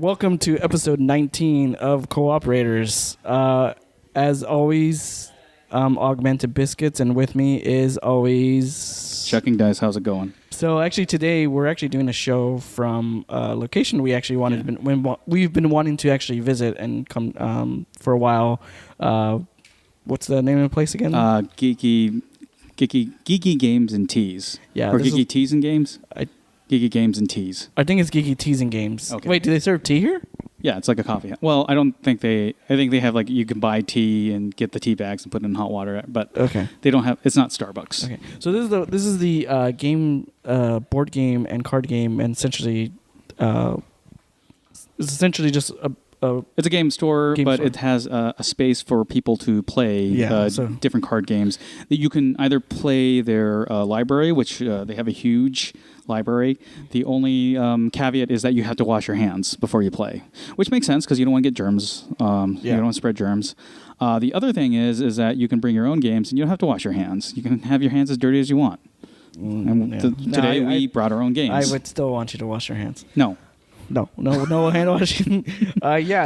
welcome to episode 19 of Cooperators. As always, Augmented Biscuits, and with me is always... Checking Dice, how's it going? So actually today we're actually doing a show from a location we actually we've been wanting to actually visit and come for a while. What's the name of the place again? Geeky Games and Teas. Yeah, or Geeky Teas and Games? Geeky Games and Teas. I think it's Geeky Teas and Games. Okay. Wait, do they serve tea here? Yeah, it's like a coffee. Well, I think they have like you can buy tea and get the tea bags and put it in hot water, but okay. They don't have. It's not Starbucks. Okay, so this is the game, board game and card game, and essentially, it's essentially just it's a game store, but it has a space for people to play different card games. That you can either play their library, which they have a huge library. The only caveat is that you have to wash your hands before you play, which makes sense because you don't want to get germs. You don't want to spread germs. The other thing is that you can bring your own games and you don't have to wash your hands. You can have your hands as dirty as you want. Today we brought our own games. I would still want you to wash your hands. No hand washing.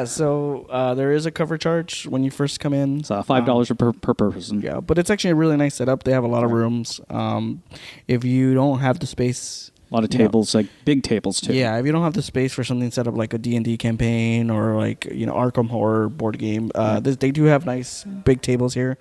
So there is a cover charge when you first come in. It's $5 per person. Yeah, but it's actually a really nice setup. They have a lot of rooms. If you don't have the space... A lot of tables, like big tables too. Yeah, if you don't have the space for something set up like a D&D campaign or like Arkham horror board game, they do have nice big tables here.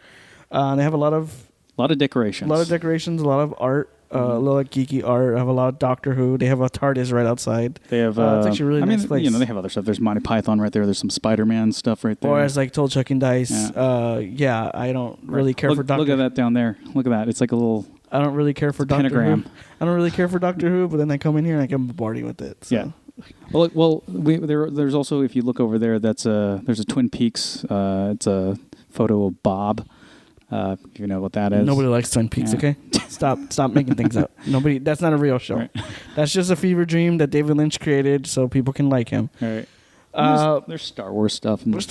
They have a lot of decorations. A lot of art. A little geeky art. Have a lot of Doctor Who. They have a TARDIS right outside. They have. It's actually a really nice place. They have other stuff. There's Monty Python right there. There's some Spider-Man stuff right there. Or as told Checking Dice. I don't really care for Doctor. Look at that down there. Look at that. It's like a little. I don't really care for Doctor Who. I don't really care for Doctor Who, but then I come in here and I get bombarded with it. So. Yeah. There's also, if you look over there, there's a Twin Peaks. It's a photo of Bob. If you know what that is. Nobody likes Twin Peaks, okay? Stop making things up. Nobody. That's not a real show. Right. That's just a fever dream that David Lynch created so people can like him. All right. There's Star Wars stuff. There's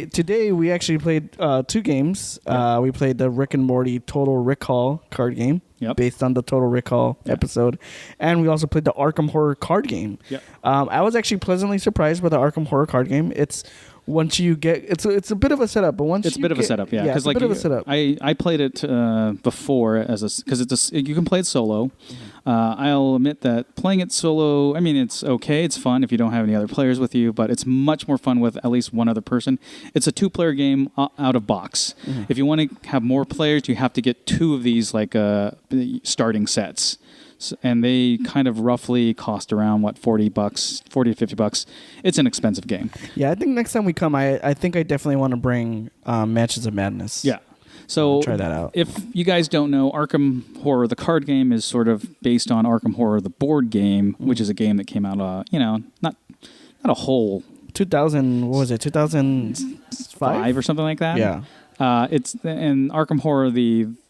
today we actually played 2 games. We played the Rick and Morty Total Recall card game based on the Total Recall episode. And we also played the Arkham Horror card game. Yep. I was actually pleasantly surprised by the Arkham Horror card game. Once you get it's a bit of a setup, but once it's a bit of a setup, yeah. It's a bit of a setup. I played it before because you can play it solo. I'll admit that playing it solo, I mean, it's okay, it's fun if you don't have any other players with you, but it's much more fun with at least one other person. It's a 2-player game out of box. Mm-hmm. If you want to have more players, you have to get 2 of these starting sets. And they kind of roughly cost around $40 to $50. It's an expensive game. Yeah, I think next time we come, I think I definitely want to bring Matches of Madness. Yeah, so try that out. If you guys don't know, Arkham Horror, the card game, is sort of based on Arkham Horror, the board game, which is a game that came out, not a whole 2000. What was it? 2005 or something like that. Yeah. It's in Arkham Horror.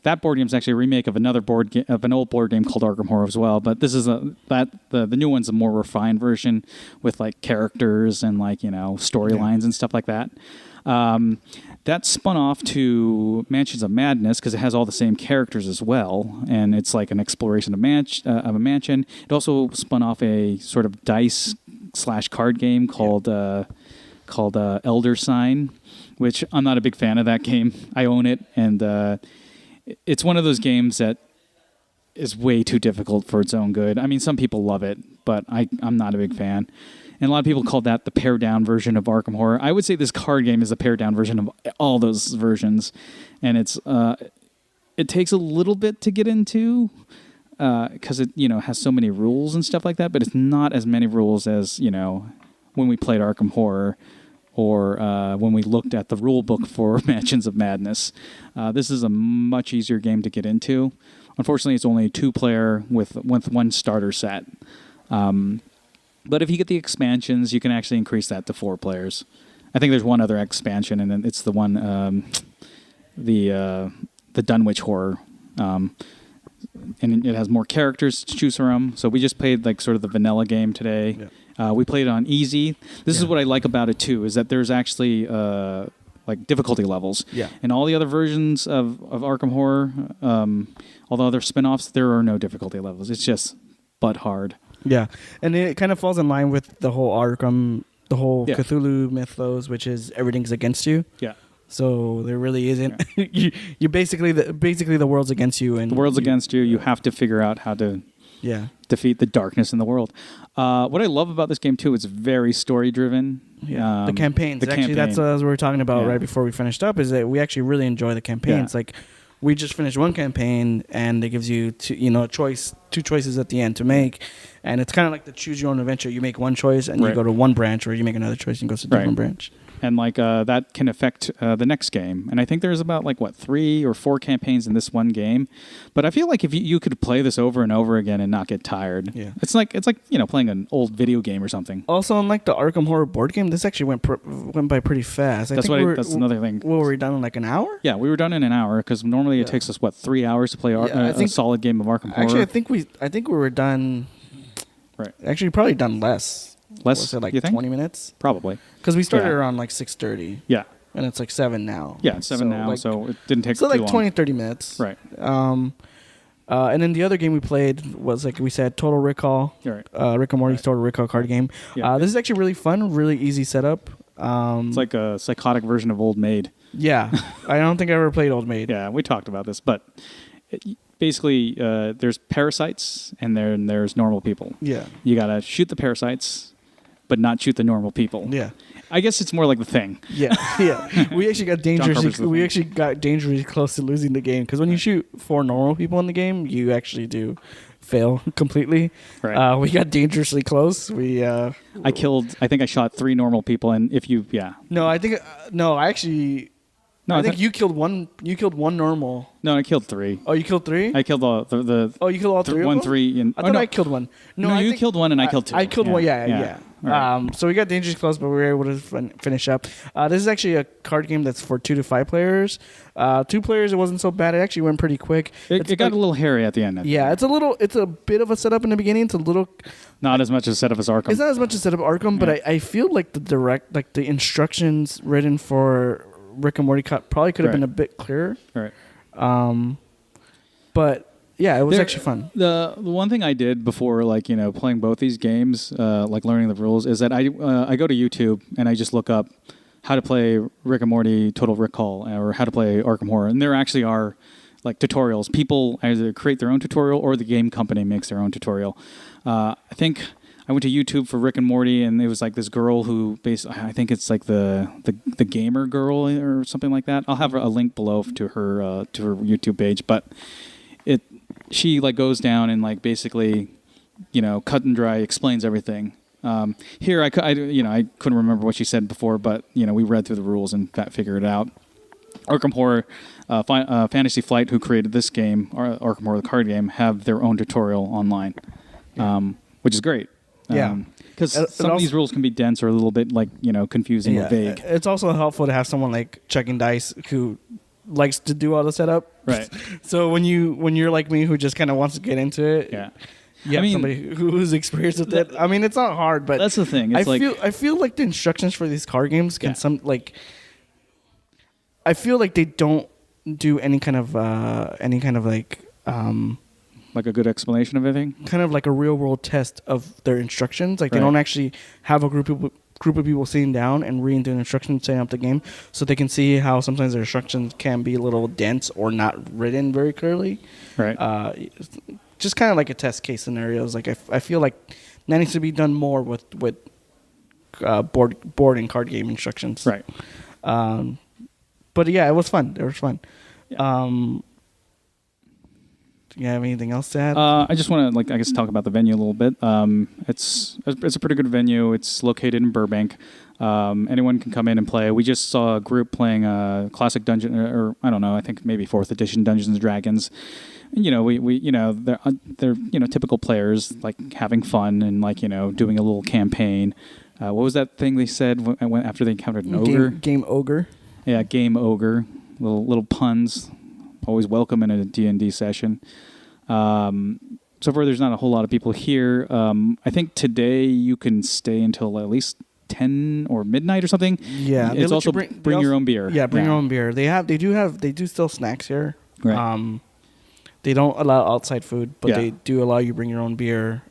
That board game is actually a remake of another of an old board game called Arkham Horror as well. But this is the new one's a more refined version with characters and storylines and stuff like that. That spun off to Mansions of Madness because it has all the same characters as well, and it's like an exploration of a mansion. It also spun off a sort of dice/card game called Elder Sign, which I'm not a big fan of that game. I own it, and it's one of those games that is way too difficult for its own good. I mean, some people love it, but I'm not a big fan. And a lot of people call that the pared-down version of Arkham Horror. I would say this card game is a pared-down version of all those versions, and it takes a little bit to get into because it has so many rules and stuff like that, but it's not as many rules as when we played Arkham Horror. Or when we looked at the rule book for Mansions of Madness. This is a much easier game to get into. Unfortunately, it's only a 2-player with 1 starter set. But if you get the expansions, you can actually increase that to 4 players. I think there's one other expansion, and then it's the one, the Dunwich Horror. And it has more characters to choose from. So we just played sort of the vanilla game today. Yeah. We played it on easy. This is what I like about it too, is that there's actually difficulty levels. Yeah. In all the other versions of Arkham Horror, although they're spin-offs, there are no difficulty levels. It's just butt hard. Yeah, and it kind of falls in line with the whole Arkham, the whole Cthulhu mythos, which is everything's against you. Yeah. So there really isn't. You basically the world's against you, and the world's against you. You have to figure out how to defeat the darkness in the world. What I love about this game too, it's very story driven. Yeah, the campaigns. That's what we were talking about right before we finished up. Is that we actually really enjoy the campaigns. Like we just finished one campaign, and it gives you two choices at the end to make, and it's kind of like the choose your own adventure. You make one choice, and you go to one branch, or you make another choice and go to a different branch. And that can affect the next game. And I think there's about 3 or 4 campaigns in this one game. But I feel like if you could play this over and over again and not get tired. Yeah. It's like playing an old video game or something. Also, unlike the Arkham Horror board game, this actually went by pretty fast. That's another thing. What were we done in an hour? Yeah, we were done in an hour because normally it takes us 3 hours to play a solid game of Arkham Horror. Actually, I think we were done. Right. Actually, probably done less. Less, was it 20 minutes? Probably. Because we started around 6:30. Yeah. And it's 7 now. Yeah, it's 7 now, so it didn't take too long. 20, 30 minutes. Right. And then the other game we played was, like we said, Total Recall. Right. Rick and Morty's Total Recall card game. Yeah. This is actually really fun, really easy setup. It's like a psychotic version of Old Maid. Yeah. I don't think I ever played Old Maid. Yeah, we talked about this, but basically there's parasites and then there's normal people. Yeah. You got to shoot the parasites, but not shoot the normal people. Yeah. I guess it's more like The Thing. Yeah. We actually got dangerously close to losing the game because when you shoot 4 normal people in the game, you actually do fail completely. Right. We got dangerously close. I think I shot 3 normal people, and No, I think I think you killed one. You killed one normal. No, I killed 3. Oh, you killed 3? I killed the. Oh, you killed all 3. 1, 3, and I killed one. No, you killed one, and I killed 2. I killed one. Yeah. Right. So we got dangerously close, but we were able to finish up. This is actually a card game that's for 2 to 5 players. 2 players, it wasn't so bad. It actually went pretty quick. It got a little hairy at the end. It's a bit of a setup in the beginning. It's a little. Not as much a setup as Arkham. It's not as much a setup as Arkham, but I feel like the instructions written for Rick and Morty probably could have been a bit clearer. Right. But yeah, it was actually fun. The one thing I did before, playing both these games, learning the rules, is that I go to YouTube and I just look up how to play Rick and Morty Total Recall or how to play Arkham Horror, and there actually are tutorials. People either create their own tutorial or the game company makes their own tutorial. I think I went to YouTube for Rick and Morty, and it was this girl who I think it's the gamer girl or something like that. I'll have a link below to her YouTube page, but she goes down and basically, cut and dry explains everything. Here I couldn't remember what she said before, but we read through the rules and figured it out. Arkham Horror, Fantasy Flight, who created this game, Arkham Horror the card game, have their own tutorial online, which is great. Yeah, because some of these rules can be dense or a little bit confusing or vague. It's also helpful to have someone checking dice who likes to do all the setup. Right. So when you're like me who just kind of wants to get into it, you have somebody who's experienced with it. I mean, it's not hard, but that's the thing. It's I feel like the instructions for these card games can I feel like they don't do any kind of like a good explanation of everything? Kind of like a real world test of their instructions. They don't actually have a group of people sitting down and reading the instructions, setting up the game, so they can see how sometimes their instructions can be a little dense or not written very clearly. Right. Just kind of like a test case scenarios. I feel like that needs to be done more with board and card game instructions. Right. But yeah, it was fun. Yeah. Do you have anything else to add? I just want to, talk about the venue a little bit. It's a pretty good venue. It's located in Burbank. Anyone can come in and play. We just saw a group playing a classic dungeon, or I don't know, I think maybe 4th edition Dungeons and Dragons. And, they're typical players, having fun and doing a little campaign. What was that thing they said after they encountered an ogre? Game ogre. Yeah, game ogre. Little puns. Always welcome in a D&D session. So far, there's not a whole lot of people here. I think today you can stay until at least 10 or midnight or something. Yeah, it's also bring your own beer. Yeah, bring your own beer. They do still snacks here. Right. They don't allow outside food, but they do allow you bring your own beer.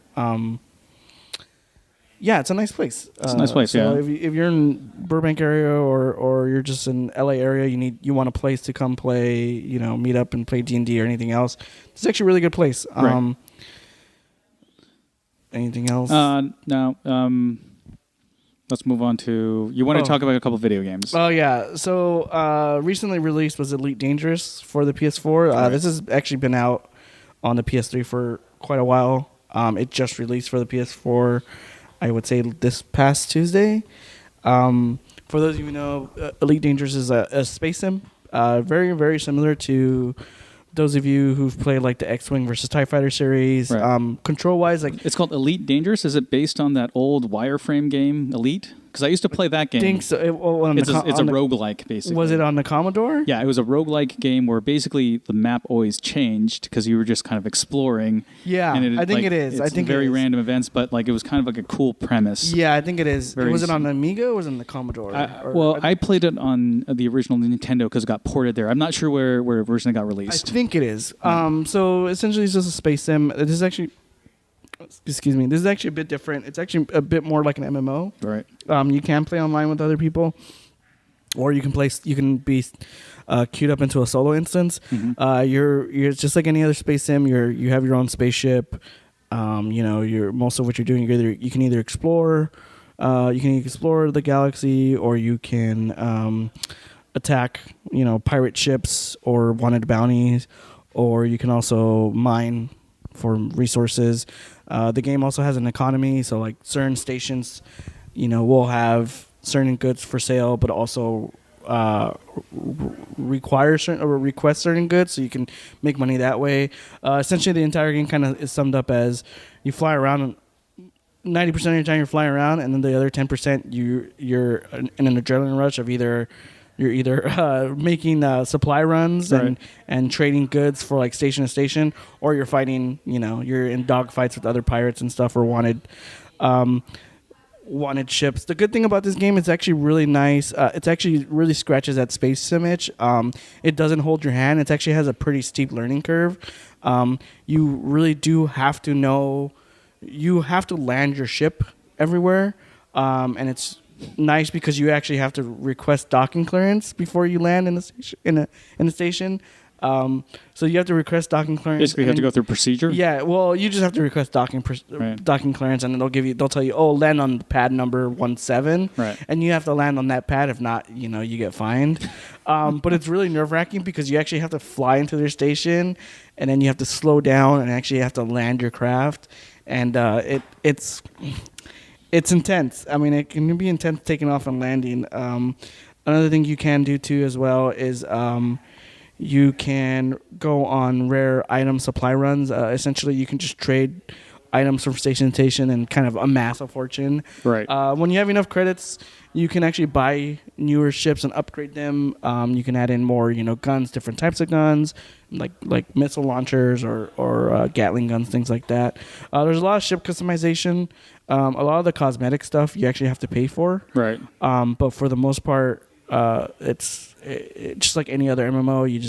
Yeah, it's a nice place. It's a nice place. So if you're in Burbank area or you're just in LA area, you want a place to come play, meet up and play D&D or anything else. It's actually a really good place. Right. Anything else? No. Let's move on to. You want to talk about a couple video games? Oh yeah. So recently released was Elite Dangerous for the PS4. Right. This has actually been out on the PS3 for quite a while. It just released for the PS4. I would say this past Tuesday. For those of you who know, Elite Dangerous is a space sim. Very, very similar to those of you who've played like the X-Wing versus TIE Fighter series. Right. Control-wise, like it's called Elite Dangerous. Is it based on that old wireframe game, Elite? Because I used to play that game. I think so. It's a roguelike, basically. Was it on the Commodore? Yeah, it was a roguelike game where basically the map always changed because you were just kind of exploring. Yeah, and I think it is. I think very random events, but like it was kind of like a cool premise. Yeah, I think it is. Was it on the Amiga or was it on the Commodore? I played it on the original Nintendo because it got ported there. I'm not sure where it originally got released. I think it is. So essentially it's just a space sim. This is actually... Excuse me. This is actually a bit different. It's actually a bit more like an MMO. Right. You can play online with other people, or you can be queued up into a solo instance. Mm-hmm. You're just like any other space sim. You have your own spaceship. You're most of what you're doing. You can either explore, the galaxy, or you can attack pirate ships or wanted bounties, or you can also mine for resources. The game also has an economy, so like certain stations, will have certain goods for sale, but also request certain goods, so you can make money that way. Essentially, the entire game kind of is summed up as you fly around, and 90% of your time you're flying around, and then the other 10% you're in an adrenaline rush of you're either making supply runs and trading goods for like station to station, or you're fighting, you're in dogfights with other pirates and stuff, or wanted ships. The good thing about this game is actually really nice. It's actually really scratches that space sim itch. It doesn't hold your hand. It actually has a pretty steep learning curve. You really do have to know. You have to land your ship everywhere, and it's nice because you actually have to request docking clearance before you land in the station. So you have to request docking clearance. Basically, you have to go through procedure. Yeah, well, you just have to request docking clearance, and then they'll tell you, land on pad number 17, right? And you have to land on that pad. If not, you get fined. But it's really nerve-wracking because you actually have to fly into their station, and then you have to slow down and actually have to land your craft, and it's intense. I mean, it can be intense taking off and landing. Another thing you can do too as well is you can go on rare item supply runs. Essentially, you can just trade items from station to station and kind of amass a fortune. Right. When you have enough credits, you can actually buy newer ships and upgrade them. You can add in more, guns, different types of guns, like missile launchers or Gatling guns, things like that. There's a lot of ship customization. A lot of the cosmetic stuff you actually have to pay for. Right. But for the most part, it's just like any other MMO. You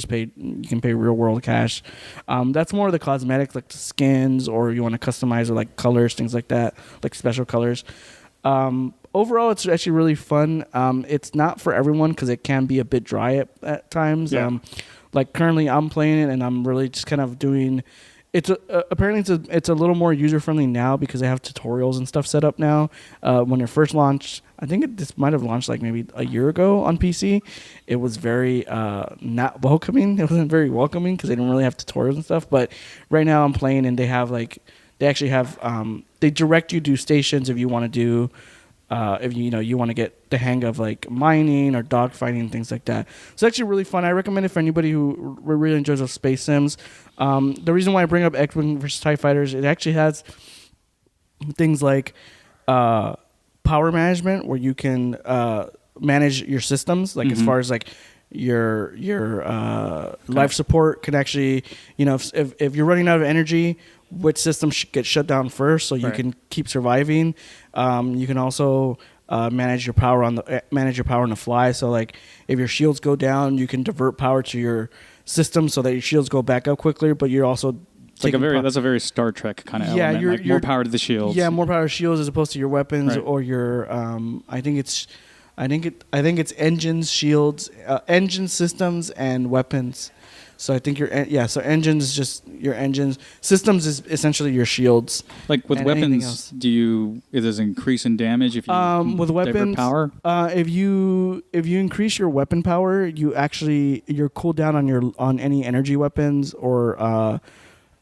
can pay real world cash. That's more of the cosmetics, like the skins, or you want to customize or like colors, things like that, like special colors. Overall, it's actually really fun. It's not for everyone because it can be a bit dry at times. Yeah. Like currently, I'm playing it and I'm really just kind of doing. Apparently it's a little more user friendly now because they have tutorials and stuff set up now. When it first launched, I think this might have launched like maybe a year ago on PC. It was very not welcoming. It wasn't very welcoming because they didn't really have tutorials and stuff. But right now I'm playing and they actually have they direct you to stations if you want to do. If you want to get the hang of like mining or dogfighting, things like that. It's actually really fun. I recommend it for anybody who really enjoys those space sims. The reason why I bring up X-Wing versus TIE Fighters, it actually has things like power management where you can manage your systems, like as far as like your life support can actually, if you're running out of energy, which system gets shut down first so you can keep surviving. You can also manage your power on the fly. So like if your shields go down, you can divert power to your system so that your shields go back up quickly, but you're also It's like that's a very Star Trek kind of element. Like more power to the shields. Yeah, more power to shields as opposed to your weapons or your. I think it's engines, shields, engine systems, and weapons. So I think so engines is just your engines. Systems is essentially your shields. Like with weapons, does it increase in damage if you with weapons power? If you increase your weapon power, your cooldown on any energy weapons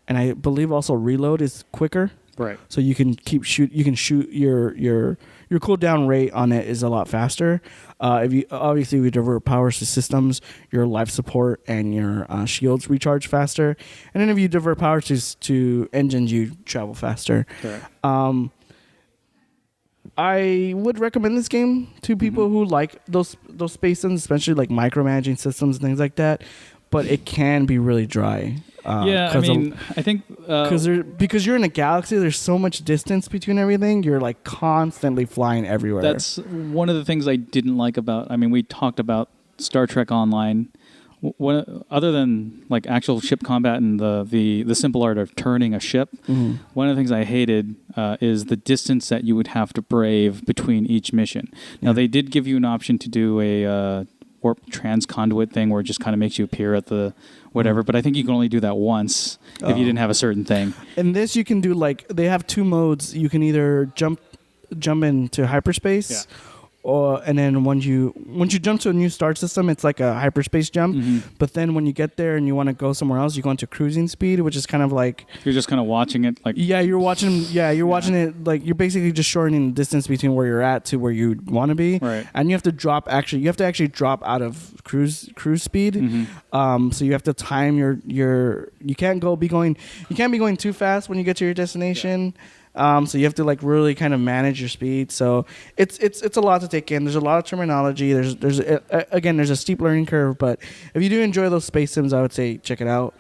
and I believe also reload is quicker. Right. So you can shoot your cooldown rate on it is a lot faster. If you divert powers to systems, your life support and your shields recharge faster. And then if you divert powers to engines, you travel faster. Correct. I would recommend this game to people who like those space systems, especially like micromanaging systems and things like that. But it can be really dry. I think because you're in a galaxy, there's so much distance between everything. You're like constantly flying everywhere. That's one of the things I didn't like about. I mean, we talked about Star Trek Online. Other than like actual ship combat and the simple art of turning a ship, one of the things I hated is the distance that you would have to brave between each mission. Now they did give you an option to do a warp transconduit thing where it just kind of makes you appear at the whatever, but I think you can only do that once if you didn't have a certain thing. In this, you can do they have two modes. You can either jump into hyperspace, and then once you jump to a new star system, it's like a hyperspace jump. But then when you get there and you want to go somewhere else, you go into cruising speed, which is kind of like you're just kind of watching it. Like you're watching it. Like you're basically just shortening the distance between where you're at to where you want to be. Right. And you have to actually drop out of cruise speed. So you have to time you can't be going too fast when you get to your destination. So you have to like really kind of manage your speed. So it's a lot to take in. There's a lot of terminology. There's a steep learning curve. But if you do enjoy those space sims, I would say check it out.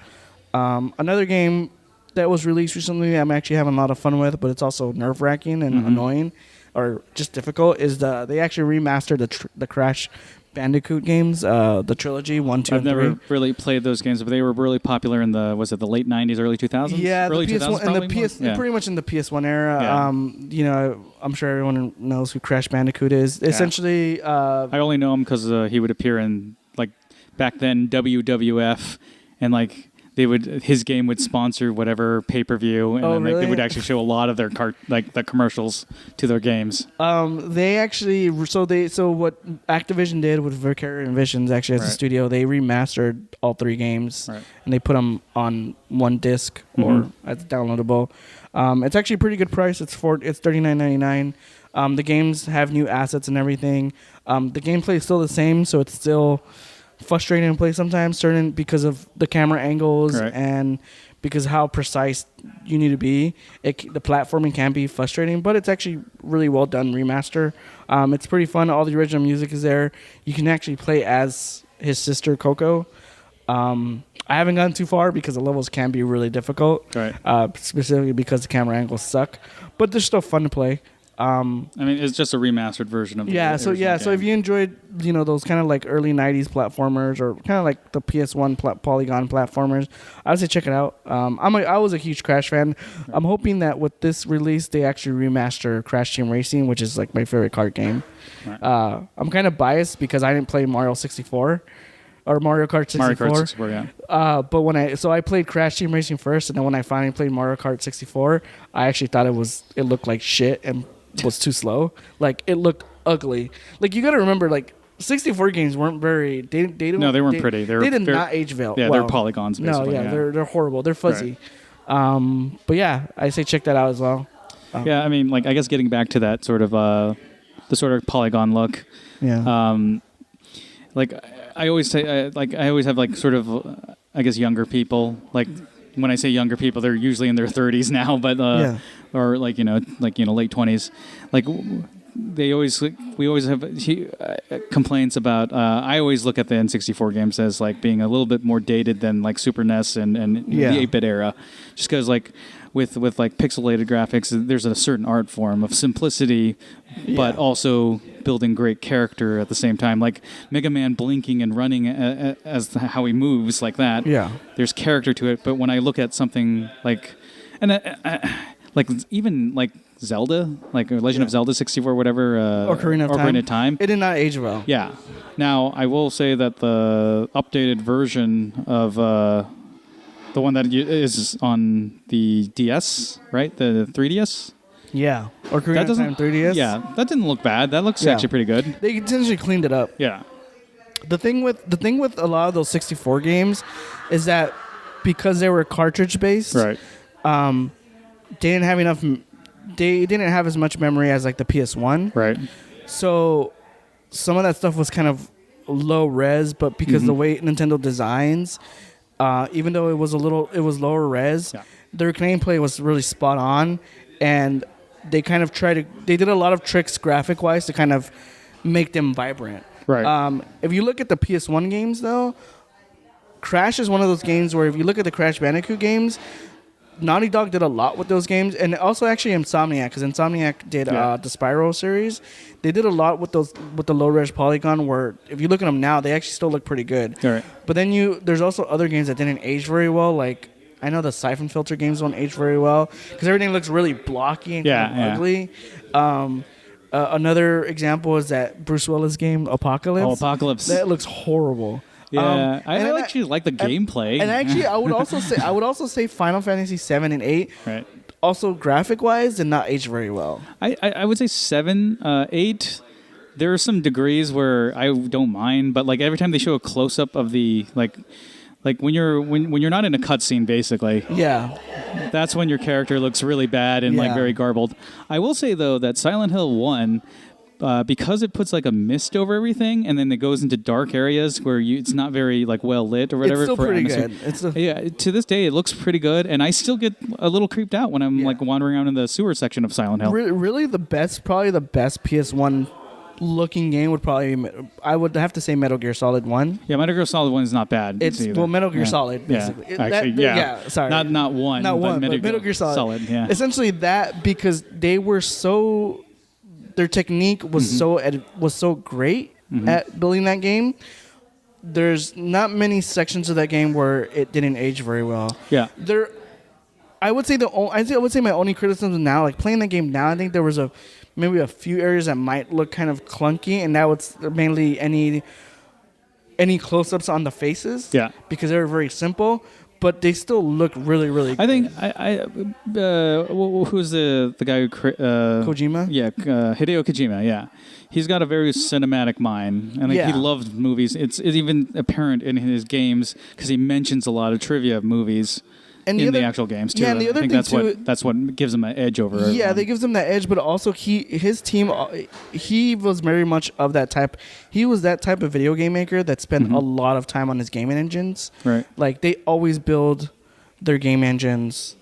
Another game that was released recently, I'm actually having a lot of fun with, but it's also nerve-wracking and annoying, or just difficult. Is they actually remastered the Crash Bandicoot games, the trilogy 1, 2, and 3. I've never really played those games, but they were really popular in the late 90s, early 2000s? Yeah, early the PS1 and the PS, pretty much in the PS1 era. Yeah. I'm sure everyone knows who Crash Bandicoot is. Yeah. Essentially, I only know him because he would appear in like back then WWF, and like his game would sponsor whatever pay-per-view, and then they would actually show a lot of their the commercials to their games. They actually so what Activision did with Vicarious Visions actually as a studio, they remastered all 3 games and they put them on one disc or as downloadable. It's actually a pretty good price. It's $39.99. The games have new assets and everything. The gameplay is still the same, so it's still frustrating to play sometimes, because of the camera angles and because how precise you need to be. The platforming can be frustrating, but it's actually really well done remaster. It's pretty fun. All the original music is there. You can actually play as his sister Coco. I haven't gotten too far because the levels can be really difficult, specifically because the camera angles suck, but they're still fun to play. I mean, it's just a remastered version of So if you enjoyed, those kind of like early '90s platformers or kind of like the PS1 polygon platformers, I would say check it out. I was a huge Crash fan. I'm hoping that with this release, they actually remaster Crash Team Racing, which is like my favorite kart game. I'm kind of biased because I didn't play Mario 64. Or Mario Kart 64. Mario Kart 64, yeah. But I played Crash Team Racing first, and then when I finally played Mario Kart 64, I actually thought it looked like shit and was too slow. Like it looked ugly. Like you got to remember, like 64 games weren't very. They weren't pretty. They did not age well. Yeah, they're polygons. Basically, they're horrible. They're fuzzy. But yeah, I say check that out as well. I mean, like I guess getting back to that sort of the sort of polygon look. Yeah. Like I always say, I always have like sort of, I guess younger people. Like when I say younger people, they're usually in their 30s now, but or like late 20s. Like we always have complaints about. I always look at the N64 games as like being a little bit more dated than like Super NES and the 8-bit era, just because like. With like pixelated graphics, there's a certain art form of simplicity, but also building great character at the same time. Like Mega Man blinking and running as how he moves like that. Yeah. There's character to it. But when I look at something like, and like even like Zelda, like Legend of Zelda 64, whatever, Ocarina of Time. It did not age well. Yeah. Now I will say that the updated version of the one that is on the DS, right? The 3DS. Yeah. Ocarina of Time 3DS. Yeah, that didn't look bad. That looks actually pretty good. They essentially cleaned it up. Yeah. The thing with a lot of those 64 games is that because they were cartridge based, right? They didn't have enough. They didn't have as much memory as like the PS1. Right. So some of that stuff was kind of low res, but because the way Nintendo designs, even though it was lower res, their gameplay was really spot on, and they kind of they did a lot of tricks graphic wise to kind of make them vibrant. Right. If you look at the PS1 games though, Crash is one of those games where if you look at the Crash Bandicoot games, Naughty Dog did a lot with those games, and also actually Insomniac, because Insomniac did the Spyro series. They did a lot with the low res polygon. Where if you look at them now, they actually still look pretty good. Right. But then there's also other games that didn't age very well. Like I know the Siphon Filter games don't age very well because everything looks really blocky and kind of ugly. Another example is that Bruce Willis game Apocalypse. Oh, Apocalypse. That looks horrible. Yeah, I actually like the gameplay. And actually, I would also say Final Fantasy 7 and 8. Right. Also, graphic wise, did not age very well. I would say 7, 8. There are some degrees where I don't mind, but like every time they show a close up of the like when you're not in a cutscene, basically. Yeah. That's when your character looks really bad and like very garbled. I will say though that Silent Hill 1. Because it puts like a mist over everything, and then it goes into dark areas where it's not very like well lit or whatever. It's still pretty good. To this day, it looks pretty good, and I still get a little creeped out when I'm like wandering around in the sewer section of Silent Hill. Really, probably the best PS1 looking game would probably I would have to say Metal Gear Solid 1. Yeah, Metal Gear Solid 1 is not bad. Metal Gear Solid basically. Sorry, not one, but Metal Gear Solid. Yeah, essentially that because they were so. Their technique was so great at building that game. There's not many sections of that game where it didn't age very well. Yeah. I would say my only criticism now, like playing the game now, I think there was maybe a few areas that might look kind of clunky, and that was mainly any close-ups on the faces. Yeah. Because they were very simple. But they still look really, really good. I think who's the guy who Kojima? Yeah, Hideo Kojima. Yeah, he's got a very cinematic mind, and he loves movies. It's even apparent in his games because he mentions a lot of trivia of movies. And in the actual games too. Yeah, and the other I think that's what gives him an edge over. Yeah, that gives him that edge, but also his team, he was very much of that type. He was that type of video game maker that spent a lot of time on his gaming engines. Right. Like they always build their game engines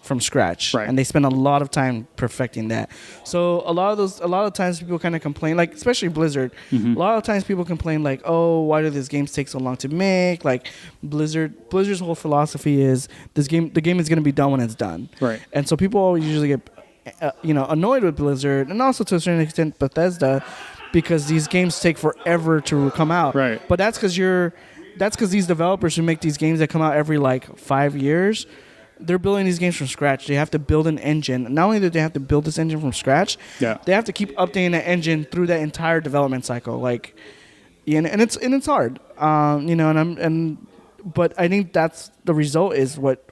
from scratch, right? And they spend a lot of time perfecting that. So a lot of times people kind of complain, like especially Blizzard. A lot of times people complain like, "Oh, why do these games take so long to make?" Like Blizzard's whole philosophy is the game is going to be done when it's done, right? And so people always usually get annoyed with Blizzard, and also to a certain extent Bethesda, because these games take forever to come out, right? But that's because these developers who make these games that come out every like 5 years. They're building these games from scratch. They have to build an engine. Not only do they have to build this engine from scratch, they have to keep updating that engine through that entire development cycle. Like, and it's hard, but I think that's the result is what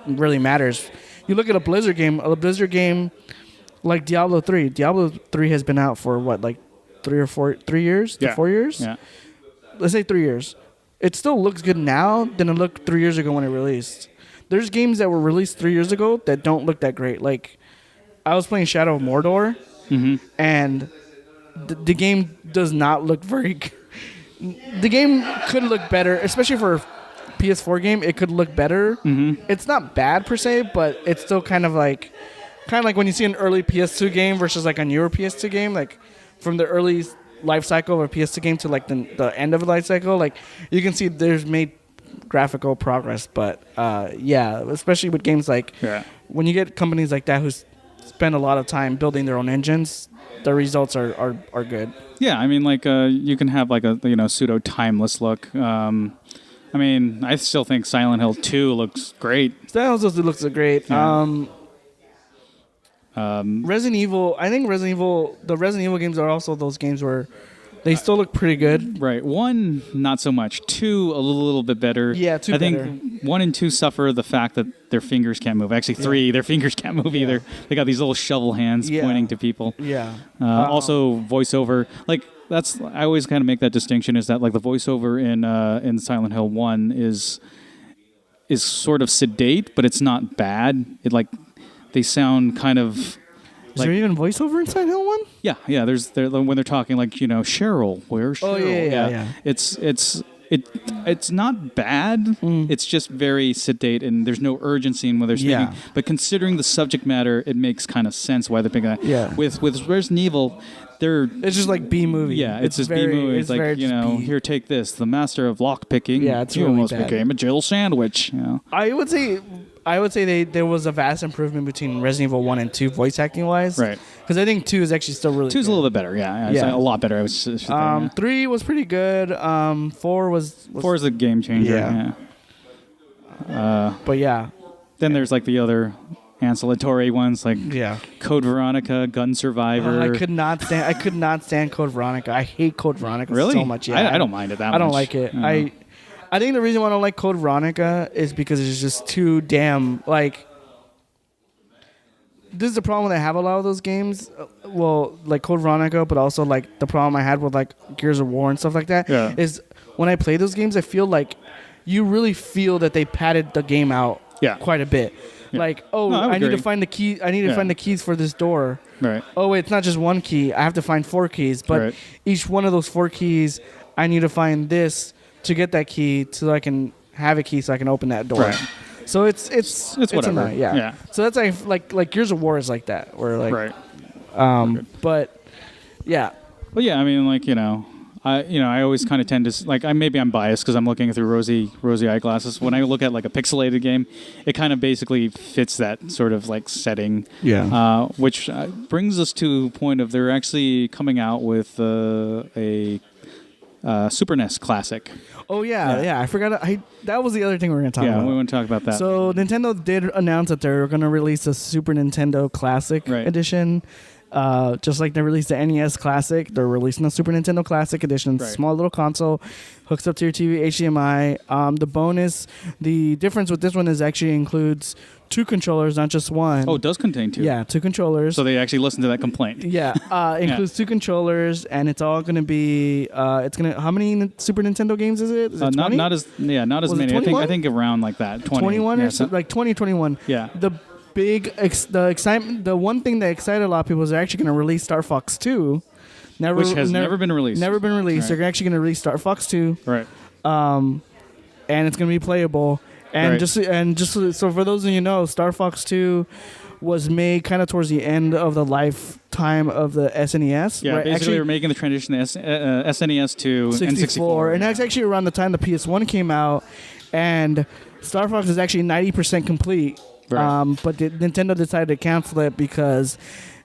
really matters. You look at a Blizzard game like Diablo 3. Diablo 3 has been out for what, like 3 years? Yeah. 4 years? Yeah. Let's say 3 years. It still looks good now than it looked 3 years ago when it released. There's games that were released 3 years ago that don't look that great. Like, I was playing Shadow of Mordor, and the game does not look very good. The game could look better, especially for a PS4 game. It could look better. It's not bad per se, but it's still kind of like when you see an early PS2 game versus like a newer PS2 game, like from the early life cycle of a PS2 game to like the end of the life cycle, like you can see there's made graphical progress, but especially with games like when you get companies like that who's spend a lot of time building their own engines, the results are good. Yeah, I mean, like you can have like a pseudo timeless look. I mean, I still think Silent Hill 2 looks great. Silent Hill looks great. Yeah. Resident Evil. I think the Resident Evil games are also those games where they still look pretty good. Right. 1, not so much. 2, a little bit better. Yeah, 2 better. I think 1 and 2 suffer the fact that their fingers can't move. Actually, 3, their fingers can't move either. They got these little shovel hands pointing to people. Yeah. Also, voiceover. Like, I always kind of make that distinction, is that like the voiceover in Silent Hill 1 is sort of sedate, but it's not bad. It like they sound kind of. Is there even voiceover in Silent Hill 1? Yeah. When they're talking like Cheryl, where's Cheryl? Oh yeah. It's not bad. It's just very sedate, and there's no urgency in what they're speaking. Yeah. But considering the subject matter, it makes kind of sense why they're picking that. Yeah. With Resident Evil, it's just like B movie. Yeah, it's just B movie. It's like here, take this, the master of lock picking. Yeah, it's you really almost bad. became a Jill sandwich. I would say there was a vast improvement between Resident Evil 1 and 2 voice acting wise. Right. Because I think 2 is actually still really 2's good. a little bit better, yeah. A lot better. I was just saying, 3 was pretty good. 4 was 4 is a game changer. Yeah. But yeah. Then there's like the other ancillary ones like Code Veronica, Gun Survivor. I could not stand Code Veronica. I hate Code Veronica so much. Yeah, I don't mind it that much. I don't like it. I think the reason why I don't like Code Veronica is because it's just too damn like. This is the problem that I have a lot of those games. Well, like Code Veronica, but also like the problem I had with like Gears of War and stuff like that is when I play those games, I feel like you really feel that they padded the game out quite a bit. Yeah. Like, I need to find the key. I need to find the keys for this door. Right. Oh wait, it's not just one key. I have to find 4 keys. But each one of those 4 keys, I need to find this to get that key so I can have a key so I can open that door. Right. So it's whatever. Yeah. So that's like Gears of War is like that. Where like but yeah. Well, yeah. I mean, like I always kind of tend to like maybe I'm biased because I'm looking through rosy eyeglasses. When I look at like a pixelated game, it kind of basically fits that sort of like setting. Yeah. Which brings us to a point of they're actually coming out with a Super NES classic. Oh yeah. I forgot. That was the other thing we were going to talk about. Yeah, we want to talk about that. So Nintendo did announce that they're going to release a Super Nintendo Classic Edition. Just like they released the NES Classic, they're releasing the Super Nintendo Classic Edition. Right. Small little console, hooks up to your TV, HDMI. The difference with this one is actually includes 2 controllers, not just one. Oh, it does contain 2. Yeah, 2 controllers. So they actually listened to that complaint. Yeah, includes 2 controllers, and it's all going to be. How many Super Nintendo games is it? Is it 20? Not as many. I think around like that. 21 or so, like 20, 21. Yeah. The excitement. The one thing that excited a lot of people is they're actually going to release Star Fox 2. Which has never been released. Never been released. Right. They're actually going to release Star Fox 2. Right. And it's going to be playable. And just so for those of you know, Star Fox 2 was made kind of towards the end of the lifetime of the SNES. Yeah, basically we're making the transition to SNES to N64. And that's actually around the time the PS1 came out. And Star Fox is actually 90% complete. Right. But Nintendo decided to cancel it because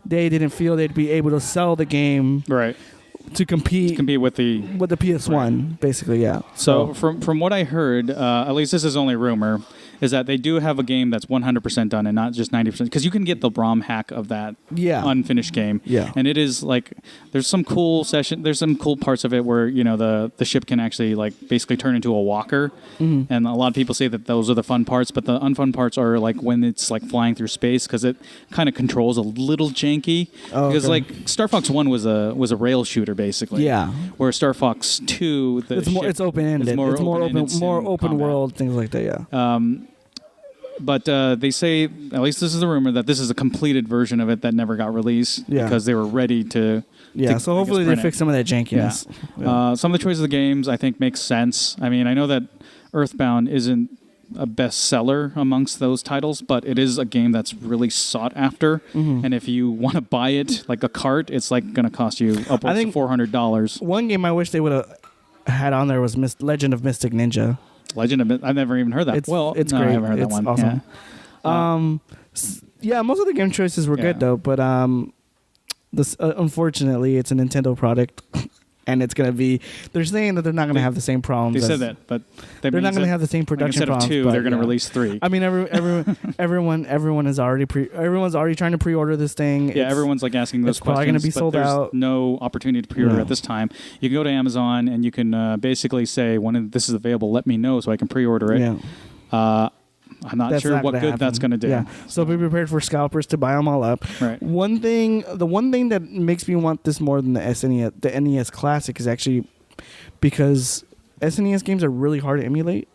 they didn't feel they'd be able to sell the game to compete with the PS1, basically, yeah. So from what I heard, at least this is only rumor, is that they do have a game that's 100% done and not just 90%, because you can get the ROM hack of that unfinished game. Yeah. And it is like there's some cool parts of it where the ship can actually like basically turn into a walker, and a lot of people say that those are the fun parts, but the unfun parts are like when it's like flying through space, because it kind of controls a little janky. Because like Star Fox 1 was a rail shooter basically. Yeah. Where Star Fox 2 it's open ended. It's more open world, things like that. Yeah. But they say, at least this is a rumor, that this is a completed version of it that never got released because they were ready to. Yeah, so hopefully they fix some of that jankiness. Yeah. Some of the choices of the games I think make sense. I mean, I know that Earthbound isn't a bestseller amongst those titles, but it is a game that's really sought after. And if you want to buy it like a cart, it's like going to cost you upwards of $400. One game I wish they would have had on there was Legend of Mystic Ninja. I've never even heard that. It's great. I haven't heard that one. Awesome. Yeah, most of the game choices were good though, but this unfortunately it's a Nintendo product. And it's going to be... They're saying that they're not going to have the same problems. They said that, but... They're not going to have the same production problems. Instead of 2, they're going to release 3. I mean, everyone is already everyone's already trying to pre-order this thing. Yeah, everyone's like asking those questions. It's probably going to be sold out. No opportunity to pre-order at this time. You can go to Amazon and you can basically say, when this is available, let me know so I can pre-order it. Yeah. I'm not sure what good that's going to do. Yeah. So be prepared for scalpers to buy them all up. Right. The one thing that makes me want this more than the SNES, the NES Classic, is actually because SNES games are really hard to emulate.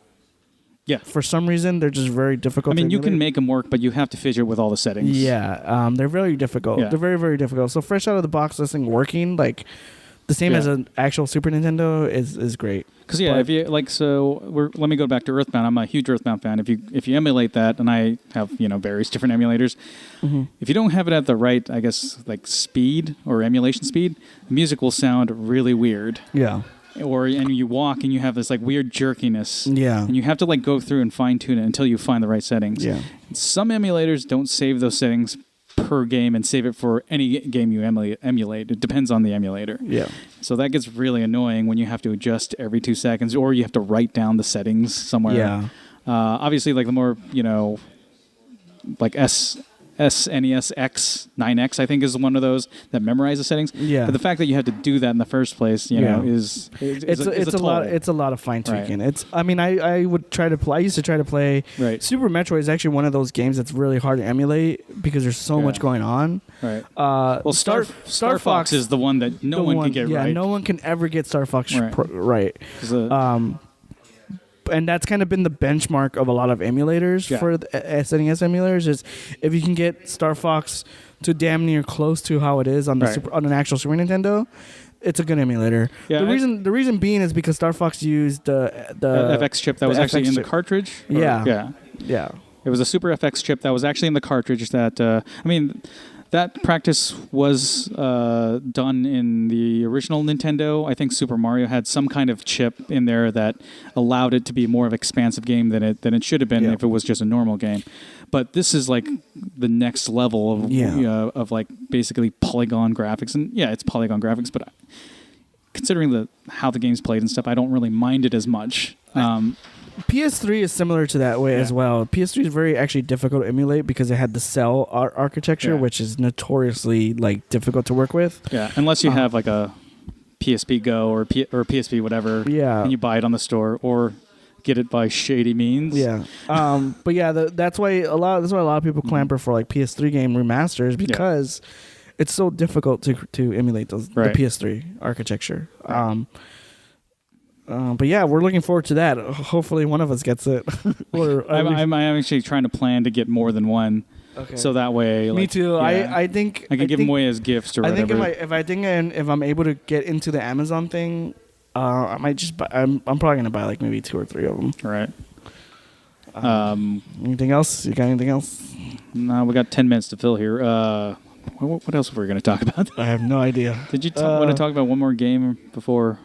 Yeah. For some reason, they're just very difficult. I mean, you can make them work, but you have to fidget with all the settings. Yeah. They're very difficult. Yeah. They're very, very difficult. So fresh out of the box, this thing working like the same as an actual Super Nintendo is great. Because if you let me go back to Earthbound. I'm a huge Earthbound fan. If you emulate that, and I have various different emulators, if you don't have it at the right, I guess like speed or emulation speed, the music will sound really weird. Yeah. And you walk and you have this like weird jerkiness. Yeah. And you have to like go through and fine tune it until you find the right settings. Yeah. Some emulators don't save those settings per game and save it for any game you emulate. It depends on the emulator. Yeah. So that gets really annoying when you have to adjust every 2 seconds, or you have to write down the settings somewhere. Yeah. Obviously, like the more like SNES X 9X, I think, is one of those that memorize the settings. Yeah. But the fact that you had to do that in the first place, is a lot. It's a lot of fine tuning. Right. I would try to play. I used to try to play. Right. Super Metroid is actually one of those games that's really hard to emulate because there's so much going on. Right. Star Fox is the one that no one can get right. Yeah, no one can ever get Star Fox right. And that's kind of been the benchmark of a lot of emulators for the SNES emulators. Is if you can get Star Fox to damn near close to how it is on the on an actual Super Nintendo, it's a good emulator. Yeah, the reason being is because Star Fox used the FX chip that was actually in the cartridge. Yeah. It was a Super FX chip that was actually in the cartridge. That practice was done in the original Nintendo. I think Super Mario had some kind of chip in there that allowed it to be more of an expansive game than it should have been if it was just a normal game. But this is like the next level of like basically polygon graphics. And it's polygon graphics, but considering how the game's played and stuff, I don't really mind it as much. PS3 is similar to that way as well. PS3 is very actually difficult to emulate because it had the cell architecture, which is notoriously like difficult to work with. Yeah, unless you have like a PSP Go or PSP whatever, and you buy it on the store or get it by shady means. Yeah, but that's why a lot of people clamor for like PS3 game remasters because it's so difficult to emulate the PS3 architecture. But we're looking forward to that. Hopefully, one of us gets it. I'm actually trying to plan to get more than one, so that way. Me too. I think I can give them away as gifts or whatever. I think if I'm able to get into the Amazon thing, I might just buy. I'm probably gonna buy like maybe 2 or 3 of them. Right. Anything else? You got anything else? No, we got 10 minutes to fill here. What else were we gonna talk about? I have no idea. Did you want to talk about one more game before?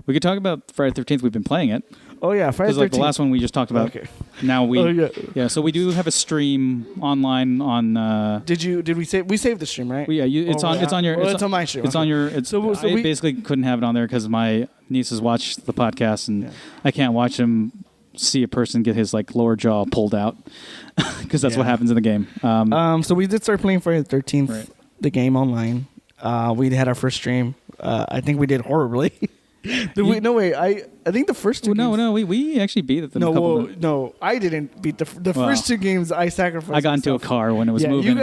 We could talk about Friday the 13th. We've been playing it. Oh, yeah. Friday the 13th. Like the last one we just talked about. Okay. Now we... so we do have a stream online on... Did we save... We saved the stream, right? It's on your... It's on my stream. It's on your... I basically couldn't have it on there because my nieces watch the podcast and I can't watch them see a person get his like lower jaw pulled out because that's what happens in the game. So we did start playing Friday the 13th, the game online. We had our first stream. I think we did horribly. I think the first 2 games... we actually beat it. No, I didn't beat the first 2 games. I sacrificed. I got into a car when it was moving.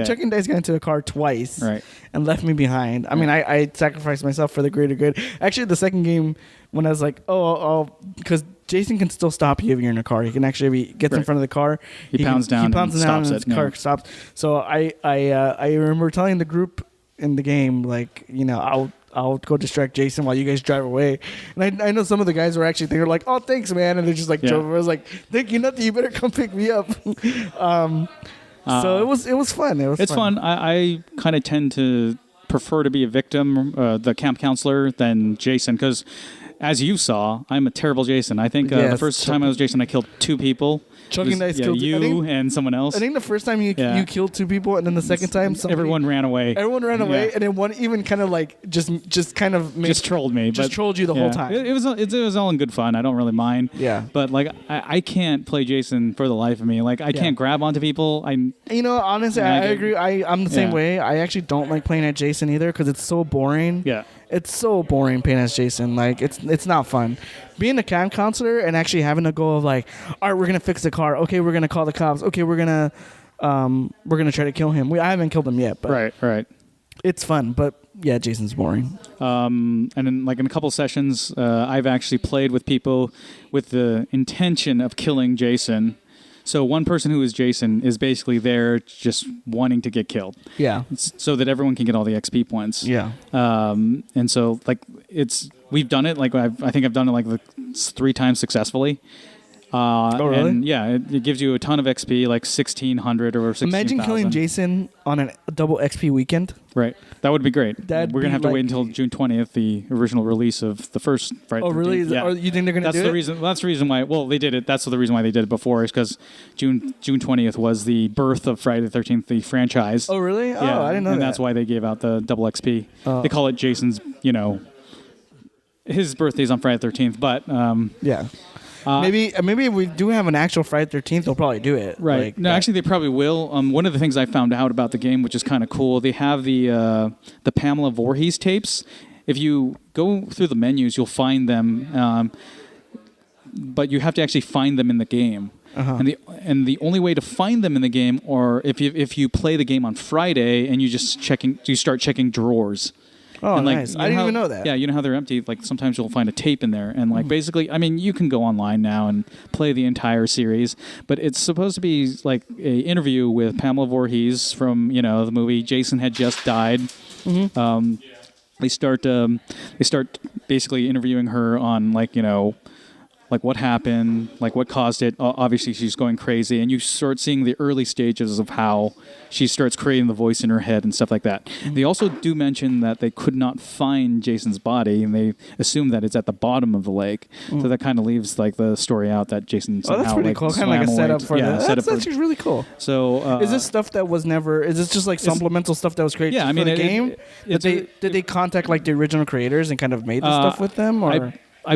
Chuck and Dice got into a car twice, and left me behind. I mean, I sacrificed myself for the greater good. Actually, the second game, when I was like, because Jason can still stop you if you're in a car. He can actually gets in front of the car. He pounds down and the car stops. So I remember telling the group in the game, like, I'll go distract Jason while you guys drive away. And I know some of the guys were actually thinking like, oh, thanks, man. And they're just like, drove. I was like, thank you, nothing. You better come pick me up. So it was fun. It's fun. I kind of tend to prefer to be a victim, the camp counselor, than Jason, because as you saw, I'm a terrible Jason. I think the first time I was Jason, I killed 2 people. Chucking Dice killed you and someone else. I think the first time you killed 2 people, and then the second time everyone ran away. Everyone ran away, and then one even kind of like just kind of trolled me. Just trolled you the whole time. It was all in good fun. I don't really mind. Yeah. But like I can't play Jason for the life of me. Like I can't grab onto people. Honestly, I agree. I'm the same way. I actually don't like playing at Jason either because it's so boring. Yeah. It's so boring playing as Jason. Like it's not fun. Being a camp counselor and actually having to go of like, all right, we're gonna fix the car. Okay, we're gonna call the cops. Okay, we're gonna try to kill him. I haven't killed him yet, but right. It's fun, but yeah, Jason's boring. And in a couple sessions, I've actually played with people with the intention of killing Jason. So one person who is Jason is basically there just wanting to get killed. Yeah. So that everyone can get all the XP points. Yeah. And so we've done it. Like I think I've done it 3 times successfully. Oh, really? And yeah, it gives you a ton of XP, like 1,600 or 16,000. Imagine killing Jason on a double XP weekend. Right. That would be great. We're going to have to wait until June 20th, the original release of the first Friday the 13th. Oh, really? Yeah. Or you think they're going to do it? That's the reason why. Well, they did it. That's the reason why they did it before is because June 20th was the birth of Friday the 13th, the franchise. Oh, really? Yeah, I didn't know that. And that's why they gave out the double XP. Oh. They call it Jason's, his birthday's on Friday the 13th, but... yeah. Maybe if we do have an actual Friday 13th, they'll probably do it. Right. No, actually, they probably will. One of the things I found out about the game, which is kind of cool, they have the Pamela Voorhees tapes. If you go through the menus, you'll find them, but you have to actually find them in the game. Uh-huh. And the only way to find them in the game, or if you play the game on Friday and you start checking drawers. Oh, and nice. I didn't even know that. Yeah, you know how they're empty? Like, sometimes you'll find a tape in there. And, basically, I mean, you can go online now and play the entire series. But it's supposed to be, like, a interview with Pamela Voorhees from, the movie Jason Had Just Died. Mm-hmm. They start basically interviewing her on, like what happened, like what caused it. Obviously, she's going crazy, and you start seeing the early stages of how she starts creating the voice in her head and stuff like that. Mm-hmm. They also do mention that they could not find Jason's body, and they assume that it's at the bottom of the lake. Mm. So that kind of leaves the story out that Jason somehow that's pretty cool. Kind of like a setup for that. That's actually really cool. So is this stuff that was never? Is this just like supplemental stuff that was created for the game? Did they contact the original creators and kind of made this stuff with them, or? I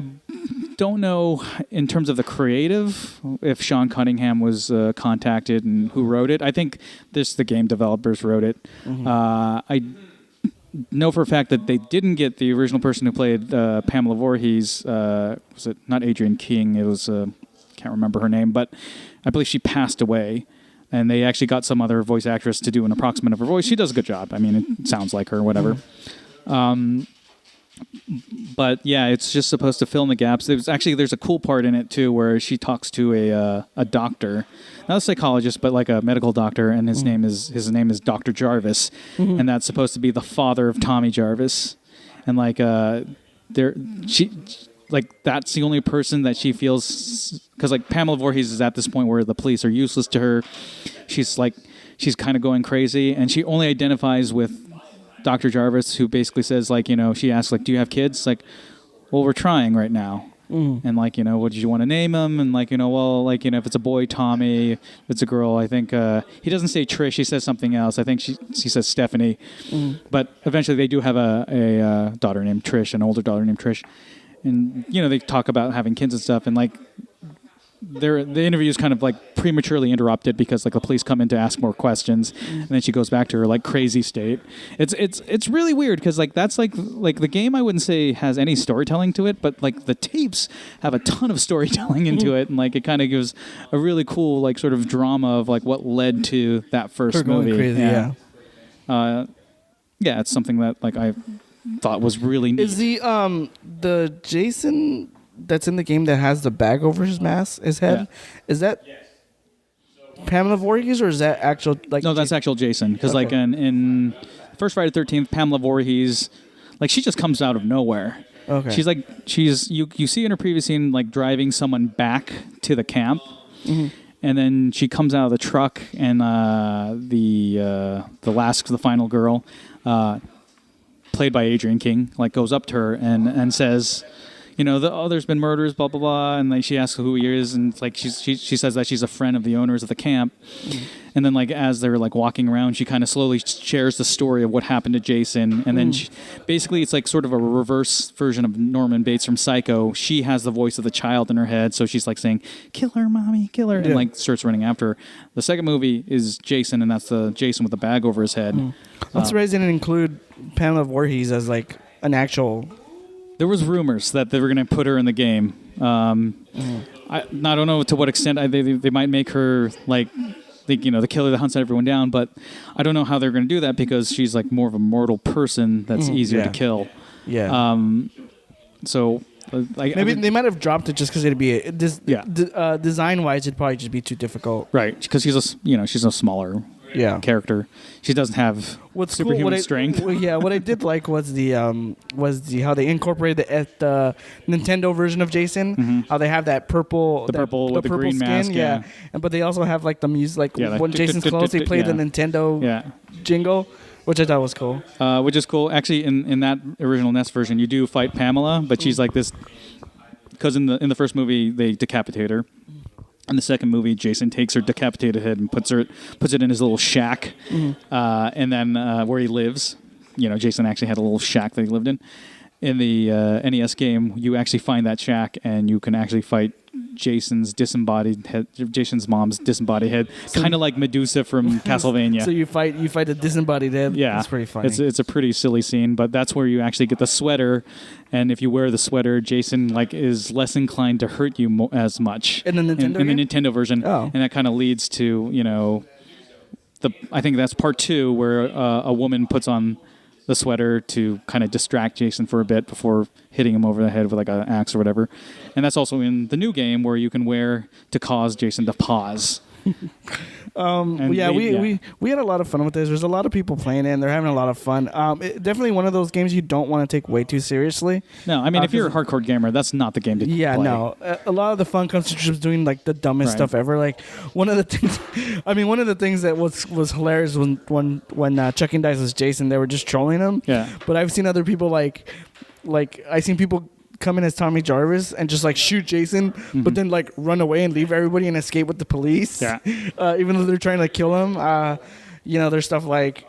don't know in terms of the creative if Sean Cunningham was contacted and who wrote it. I think the game developers wrote it. Mm-hmm. I know for a fact that they didn't get the original person who played Pamela Voorhees. Was it not Adrienne King? It was can't remember her name, but I believe she passed away. And they actually got some other voice actress to do an approximate of her voice. She does a good job. I mean, it sounds like her, or whatever. Mm-hmm. But yeah, it's just supposed to fill in the gaps. There's a cool part in it too where she talks to a doctor, not a psychologist, but like a medical doctor, and his name is Dr. Jarvis, and that's supposed to be the father of Tommy Jarvis, and that's the only person that she feels, because Pamela Voorhees is at this point where the police are useless to her. She's kind of going crazy, and she only identifies with Dr. Jarvis, who basically says, she asks, do you have kids? Well, we're trying right now. Mm. And, what did you want to name them? And, if it's a boy, Tommy. If it's a girl, I think, he doesn't say Trish, he says something else. I think she says Stephanie. Mm. But eventually they do have a daughter named Trish, an older daughter named Trish. And, they talk about having kids and stuff. And, the interview is kind of prematurely interrupted because the police come in to ask more questions, and then she goes back to her crazy state. It's really weird because that's the game I wouldn't say has any storytelling to it, but the tapes have a ton of storytelling into it, and it kind of gives a really cool sort of drama of what led to that first movie. Crazy, yeah. Yeah, it's something that I thought was really neat. Is the Jason that's in the game that has the bag over his head, is that Pamela Voorhees, or is that actual No, that's actual Jason, because in first Friday the 13th, Pamela Voorhees, she just comes out of nowhere. Okay. You see in her previous scene driving someone back to the camp, mm-hmm. and then she comes out of the truck, and the final girl, played by Adrienne King, goes up to her and says, there's been murders, blah blah blah, and like she asks who he is, and like she says that she's a friend of the owners of the camp, and then like as they're like walking around, she kind of slowly shares the story of what happened to Jason, and then basically it's like sort of a reverse version of Norman Bates from Psycho. She has the voice of the child in her head, so she's like saying, "Kill her, mommy, kill her," and like starts running after her. The second movie is Jason, and that's the Jason with the bag over his head. I'm surprised they didn't include Pamela Voorhees as like an actual. There was rumors that they were going to put her in the game. I don't know to what extent they might make her like the killer that hunts everyone down, but I don't know how they're going to do that because she's like more of a mortal person that's easier to kill. Yeah. So maybe they might have dropped it just because it'd be design wise it'd probably just be too difficult. Right, because she's a smaller character. She doesn't have superhuman strength. What I did like was the how they incorporated the Nintendo version of Jason. How they have that purple, the green skin, mask, but they also have like the music, like when Jason's close, they play the Nintendo jingle, which I thought was cool. Which is cool. Actually, in that original NES version, you do fight Pamela, but she's like this because in the first movie they decapitate her. In the second movie, Jason takes her decapitated head and puts it in his little shack, and then where he lives. Jason actually had a little shack that he lived in. In the NES game, you actually find that shack, and you can actually fight Jason's mom's disembodied head, kind of like Medusa from Castlevania. So you fight a disembodied head. Yeah, that's pretty funny. It's a pretty silly scene, but that's where you actually get the sweater, and if you wear the sweater, Jason is less inclined to hurt you as much in the Nintendo in the Nintendo version. Oh. And that kind of leads to I think that's part 2 where a woman puts on the sweater to kind of distract Jason for a bit before hitting him over the head with like an axe or whatever. And that's also in the new game where you can wear to cause Jason to pause. We had a lot of fun with this. There's a lot of people playing it, and they're having a lot of fun. Definitely one of those games you don't want to take way too seriously. No, I mean, if you're a hardcore gamer, that's not the game to play. Yeah, no. A lot of the fun comes to just doing like the dumbest stuff ever. Like one of the things that was hilarious when Chucking Dice was Jason, they were just trolling him. Yeah. But I've seen other people like I've seen people come in as Tommy Jarvis and just like shoot Jason, but then like run away and leave everybody and escape with the police. Yeah. Even though they're trying to kill him. There's stuff like,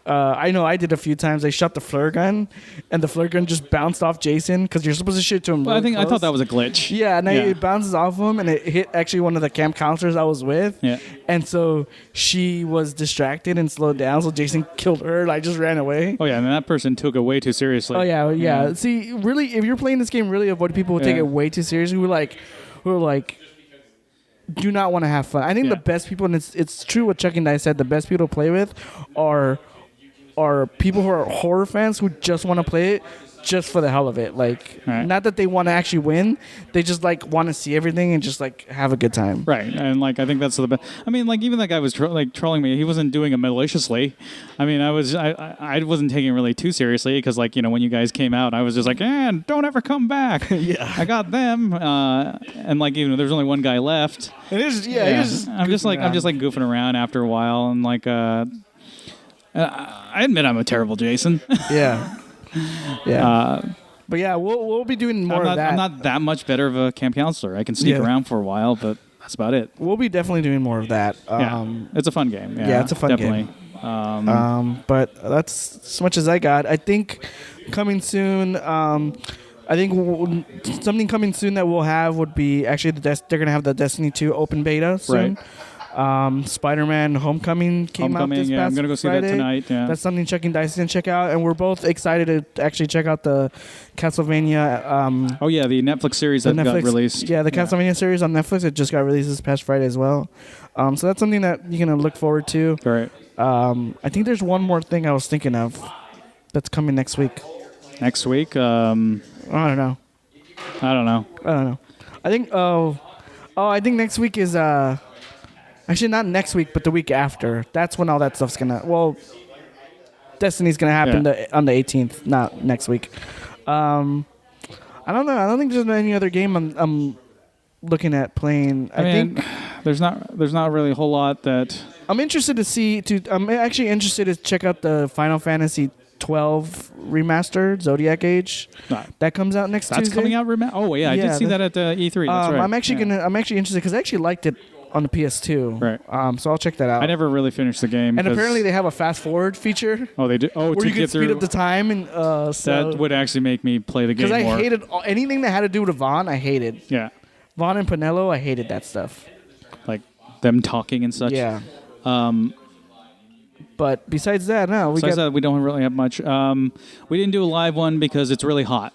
I know I did a few times. They shot the flare gun, and the flare gun just bounced off Jason because you're supposed to shoot to him. Well, really I thought that was a glitch. Yeah, and it bounces off him, and it hit actually one of the camp counselors I was with. Yeah. And so she was distracted and slowed down, so Jason killed her. And I just ran away. Oh yeah, and that person took it way too seriously. Oh yeah. See, really, if you're playing this game, really avoid people who take it way too seriously. Who are like. Do not want to have fun. I think the best people, and it's true what Chuck and I said, the best people to play with are people who are horror fans who just want to play it just for the hell of it. Like, not that they want to actually win. They just like want to see everything and just like have a good time. Right. And like, I think that's the best. I mean, like even that guy was trolling me. He wasn't doing it maliciously. I mean, I wasn't taking it really too seriously because like, when you guys came out, I was just like, don't ever come back. Yeah. I got them. And like, there's only one guy left. It is. Yeah. I'm just like goofing around after a while. And like, I admit I'm a terrible Jason. Yeah. But yeah, we'll be doing more of that. I'm not that much better of a camp counselor. I can sneak around for a while, but that's about it. We'll be definitely doing more of that. It's a fun game. Yeah, it's a fun game. But that's as much as I got. I think coming soon. Something coming soon that we'll have would be actually they're gonna have the Destiny 2 open beta soon. Right. Spider-Man Homecoming came out this past I'm gonna go see Friday. that tonight. Yeah. That's something Chucking Dice can check out, and we're both excited to actually check out the Castlevania. The Netflix series that got released. Yeah, the Castlevania series on Netflix. It just got released this past Friday as well. So that's something that you can look forward to. All right. I think there's one more thing I was thinking of that's coming next week. Next week? I don't know. I think. I think next week is. Actually, not next week, but the week after. That's when all that stuff's gonna. Well, Destiny's gonna happen on the 18th, not next week. I don't know. I don't think there's any other game I'm looking at playing. I think there's not really a whole lot that I'm interested to see. I'm actually interested to check out the Final Fantasy 12 remastered Zodiac Age. That comes out next Tuesday. That's coming out Oh yeah, I did see that at E3. That's right. I'm actually interested because I actually liked it on the PS2. Right. So I'll check that out. I never really finished the game. And apparently they have a fast forward feature. Oh, they do. Oh, where you can speed up the time and that would actually make me play the game more. Because I hated anything that had to do with Vaughn. I hated. Yeah. Vaughn and Pinello. I hated that stuff. Like them talking and such. Yeah. But besides that, no. We don't really have much. We didn't do a live one because it's really hot.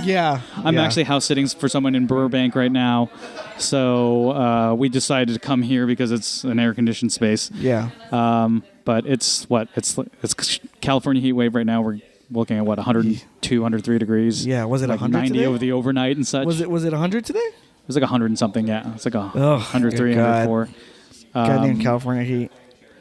Yeah. I'm actually house sitting for someone in Burbank right now, so we decided to come here because it's an air-conditioned space. Yeah. But it's California heat wave right now. We're looking at 102, 103 degrees. Yeah. Was it like 100 90 today? over the overnight and such. Was it 100 today? It was like 100 and something. Yeah. It's like 103, 104. Goddamn California heat.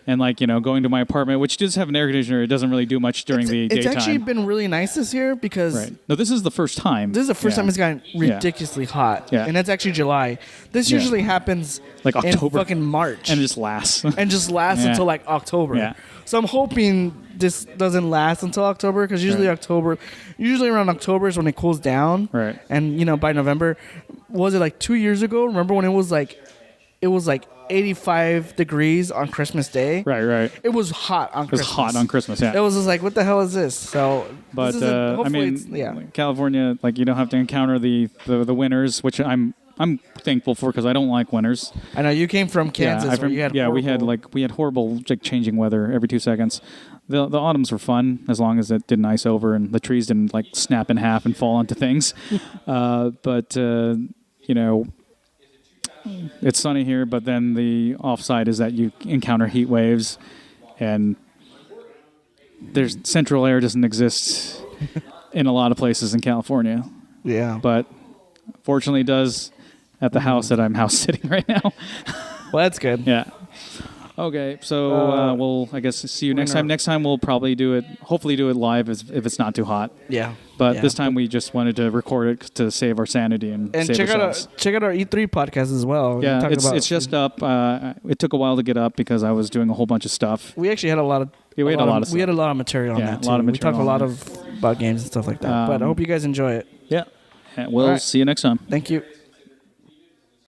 And going to my apartment, which does have an air conditioner, it doesn't really do much during the daytime. It's actually been really nice this year because... Right. No, this is the first time. This is the first time it's gotten ridiculously hot. Yeah. And that's actually July. This usually happens like October. In fucking March. And it just lasts. Until like October. Yeah. So I'm hoping this doesn't last until October because usually around October is when it cools down. Right. And, by November, was it like 2 years ago? Remember when it was like 85 degrees on Christmas Day. Right. It was hot on Christmas. It was hot on Christmas, yeah. It was just like, what the hell is this? So, but California, you don't have to encounter the winters, which I'm thankful for because I don't like winters. I know you came from Kansas. We had horrible changing weather every 2 seconds. The autumns were fun as long as it didn't ice over and the trees didn't snap in half and fall onto things. It's sunny here, but then the offside is that you encounter heat waves, and central air doesn't exist in a lot of places in California. Yeah. But fortunately it does at the house that I'm house sitting right now. Well, that's good. Yeah. Okay, so we'll, I guess, see you next time. Next time we'll probably hopefully do it live if it's not too hot. Yeah. But this time we just wanted to record it to save our sanity and save ourselves. Check out our E3 podcast as well. Yeah, it's just up. It took a while to get up because I was doing a whole bunch of stuff. We actually had a lot of... we had a lot of material on that, too. A lot of material. We talked about games and stuff like that. But I hope you guys enjoy it. Yeah. We'll see you next time. Thank you.